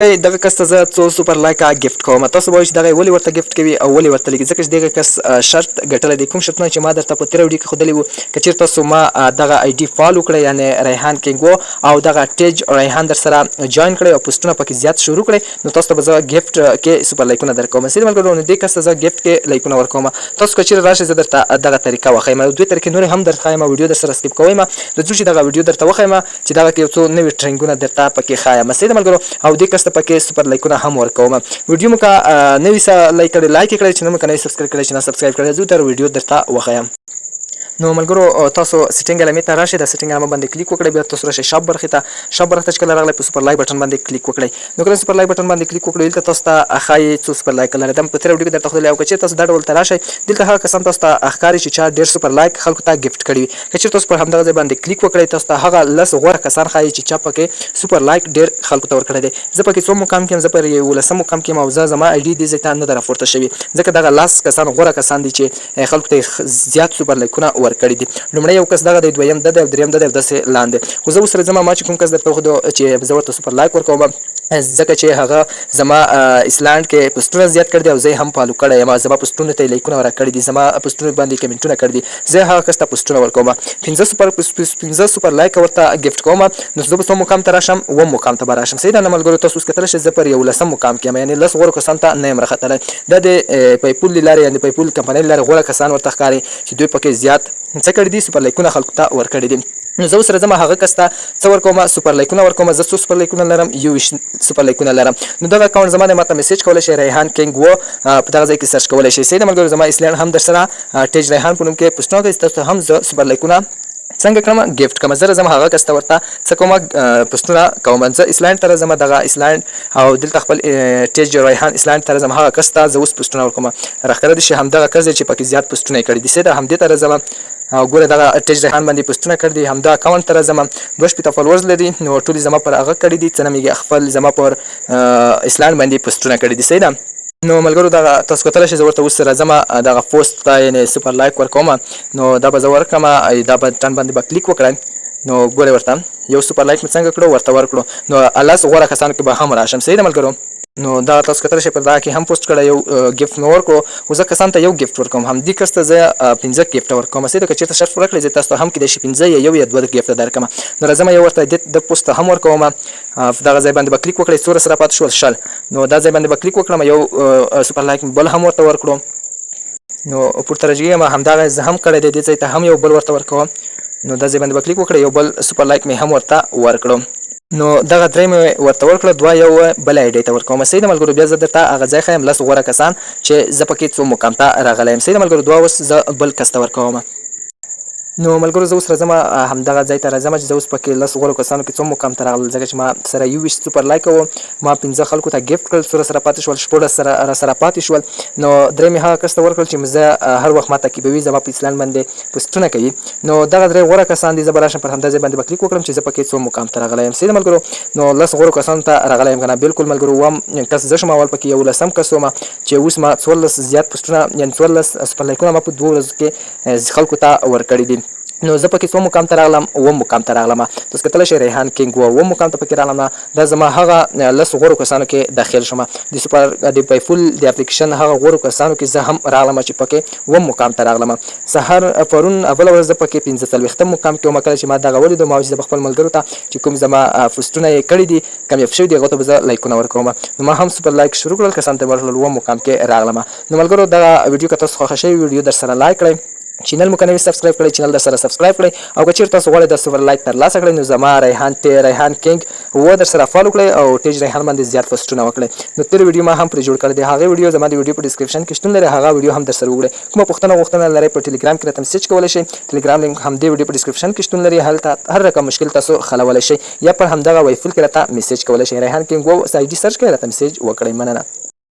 دغه کس ته زه څو سوپر لایکه ګفټ کوم. تاسو به وایئ چې دغه ولې ورته ګفټ کوي او ولې ورته لیکي، ځکه چې دغه کس شرط ګټلی دی. کوم شرطونه چې ما درته په تېره ویډیو کې ښودلي وو، که چېرې تاسو ما دغه آی ډي فالو کړئ یعنې ریحان کینګ و او دغه ټیج ریحان در سره جوین کړئ او پوسټونه پکې زیات شروع کړئ، نو تاسو ته به زه ګفټ کې سوپر لایکونه درکوم. صحیح ملګرو، نو دې کس ته زه ګفټ کې لایکونه ورکوم. تاسو که چېرې راشئ زه درته دغه طریقه وښیم، دوې طریقې نورې هم درته ښایم، ویډیو در سره سکیپ کوئ. راځو چې دغه ویډیو درته وښیم چې دغه کې یو څو نوي ټرینګونه درته پکې ښایم. صحیح ملګرو، او دې کس ته پکې سوپر لایکونه هم ورکوم. ویډیو مو که نوي لایک کړئ لایک یې کړئ، چې نه مو که نوي سبسکرایب کړئ چې نه سبسکرایب کړئ. زه در ویډیو درته وښیم. نو ملګرو تاسو سیټینګ علامې ته راشئ، د سیټینګ علامه باندې کلیک وکړئ، بیا تاسو راشئ شاپ برخې ته. شاپ برخې ته چې کله راغلی په سوپر لایک بټن باندې کلیک وکړئ. نو کله سوپر لایک بټن باندې کلیک وکړئ دلته تاسو ته ښایي څو سوپر لایک لرئ. دا مې په تېره ویډیو کې درته ښودلی. او که چېرې تاسو دا ډول ته راشئ دلته هغه کسان تاسو ته ښکاري چې چا ډېر سوپر لایک خلکو ته ګفټ کړي وي. که چېرې تاسو پر همدغه ځای باندې کلیک وکړئ تاسو ته هغه 10 غوره کسان ښایي چې چا پکې سوپر لایک ډېر خلکو ته ورکړی دی. زه پکې څوم مقام کې یم؟ زه پر 11 مقام کې یم او زما آی ډي دې ځای ته نه ده راپورته شوي، ځکه دغه 10 کسان غوره کسان دي چې خلکو ته زیات سوپر لایکونه ورکړي دي. لومړی یو کس دغه دی، دویم ده دی او دریم ده دی او داسې لاندې. خو زه اوس راځم ما چې کوم کس درته وښودو چې زه ورته سوپر لایک ورکوم، ځکه چې هغه زما ایسلانډ کې پوسټونه زیات کړي دي او زه یې هم فالو کړی یم. زما پوسټونو ته یې لایکونه راکړي دي، زما پوسټونو باندې کمنټونه کړي دي، زه هغه کس ته پوسټونه ورکوم. 15 سوپر لایک ورته ګفټ کوم. نو زه به څوم مقام ته راشم؟ 1 مقام ته به راشم. صحیح ده نه ملګرو؟ تاسو اوس کتلی شئ زه پر 11 مقام کې یم، یعنې 10 غوره کسانو ته نه یم راختلی. دا د پیپول له لارې یعنې پیپول کمپنۍ له لارې غوره کسان ورته ښکاري چې دوی پکې زیات څه کړي دي، سوپر لایکونه خلکو ته ورکړي دي. نو زه اوس راځم هغه کس ته څه ورکوم؟ سوپر لایکونه ورکوم. زه څو سوپر لایکونه لرم؟ 21 سوپر لایکونه لرم. نو دغه اکاونټ زما دی، ماته میسیج کولی شئ ریحان کینګ و په دغه ځای کې سرچ کولی شئ. صحیح ده ملګرو، زما ایسلینډ هم در سره ټیج ریحان په نوم کې پوسټونه کوي، تاسو هم زه سوپر لایکونه څنګه کړم؟ ګفټ کړم. زه راځم هغه کس ته ورته څه کوم؟ پوسټونه کوم. زه ایسلینډ ته راځم، دغه ایسلینډ او دلته خپل ټیج ریحان ایسلینډ ته راځم، هغه کس ته زه اوس پوسټونه ورکوم. راښکاره دي چې همدغه کس دی چې پکې زیات پوسټونه یې کړي دي. صحیح ده، همدې ته راځم او ګوره دغه ټیج ریحان باندې پوسټونه کړي دي. همدا اکاونټ ته راځم، 2 فالوورز لري، نو ټول زما پر هغه کړي دي، څه نه میږي خپل زما پر ایسلینډ باندې پوسټونه کړي دي. صحیح ده. نو ملګرو دغه تاسو کتلی شئ زه ورته اوس راځم دغه پوسټ ته یعنې سوپر لایک ورکوم. نو دا به زه ورکړم، دا بټن باندې به کلیک وکړئ. نو ګورئ ورته یو سوپر لایک مې څنګه کړو ورته ورکړو. نو 10 غوره کسانو کې به هم راشم. صحیح ده ملګرو؟ نو دا تاسو کتلی شئ پر دغه کې هم پوسټ کړی، یو ګفټ مې ورکړو، خو زه کسانو ته یو ګفټ ورکوم. همدې کس ته زه 15 ګفټه ورکوم. صحیح ده، که چېرته شرط پوره کړئ زه تاسو ته هم کیدای شي 15 یا 1 یا 2 ګفټه درکړم. نو راځم یو ورته د پوسټ ته هم ورکوم. دغه ځای باندې به کلیک وکړئ، څو سره پاتې شول 60. نو دا ځای باندې به کلیک وکړم، یو سوپر لایک بل هم ورته ورکړو. نو پورته راجګېږم، همدغه زه هم کړی دی، دې ځای ته هم یو بل ورته ورکوم. نو دا ځای باندې به کلیک وکړئ، یو بل سوپر لایک مې هم ورته ورکړو. نو دغه 3 مې ورته ورکړه، 2 یو بل آی ډي ته ورکوم. صحیح ده ملګرو، بیا زه درته هغه ځای ښیم 10 غوره کسان چې زه پکې څو مقام ته راغلی یم. صحیح ده ملګرو، 2 اوس زه بل کس ته ورکوم. نو ملګرو زه اوس راځم همدغه ځای ته راځم چې زه اوس پکې 10 غوره کسانو کې څوم مقام ته راغلل، ځکه چې ما سره 21 سوپر لایک و، ما 15 خلکو ته ګفټ کړل، څو سره پاتې شول 14 راسره پاتې شول. نو 3 مې هغه کس ته ورکړل چې زه هر وخت ما تعقیبوي، زما په ایسلینډ باندې پوسټونه کوي. نو دغه 3 غوره کسان دي، زه به راشم پر همدا ځای باندې به کلیک وکړم چې زه پکې څو مقام ته راغلی یم. صحیح ده ملګرو؟ نو 10 غوره کسانو ته راغلی یم که نه؟ بلکل ملګرو، 1 کس زه شم، اول پکې 11 کس وم چې اوس ما 14 زیات پوسټونه یعنې 14 سوپر لایکونه ما په 2 ورځو کې خلکو ته ورکړي دي. نو زه پکې 1 مقام ته راغلم، 1 مقام ته راغلم. تاسو کتلی شئ ریحان کینګ و 1 مقام ته پکې راغلم. دا زما هغه 10 غوره کسانو کې داخل شوم. د پیفول د اپلیکیشن هغه غوره کسانو کې زه هم راغلم چې پکې 1 مقام ته راغلم. سهار پرون اوله ورځ زه پکې 15 مقام کې وم. کله چې ما دغه ولیدو ما چې د خپل ملګرو ته چې کوم زما پوسټونه یې کړي دي کامیاب شوي دي هغو ته به زه لایکونه ورکوم. نو ما هم سوپر لایک شروع کړل، کسانو ته مې ورکړل، 1 مقام کې راغلم. نو ملګرو دغه ویډیو که تاسو خوښه شوې ویډیو در سره لایک کړئ، چینل مو که نوي سبسکرایب کړئ، چینل در سره سبسکرایب کړئ، او که چېرې تاسو غواړئ د سوپر لایک ترلاسه کړئ نو زما ریحان کینګ و در سره فالو کړئ او ټیج ریحان باندې زیات پوسټونه وکړئ. نو تېره ویډیو ما هم پرې جوړ کړی دی، هغې ویډیو زما د ویډیو په ډسکرپشن کې شتون لري، هغه ویډیو هم در سره وګورئ. کومه پوښتنه لرئ په ټلیګرام کې راته میسیج کولی شئ، ټلیګرام لینک هم دې ویډیو په ډسکرپشن کې شتون لري، هلته هر رقم مشکل تاسو حلولی شئ، یا پر همدغه وایفل کې راته میسیج کولی شئ. ریحان کینګ و آی ډي سرچ کړئ، راته میسیج وکړئ. مننه.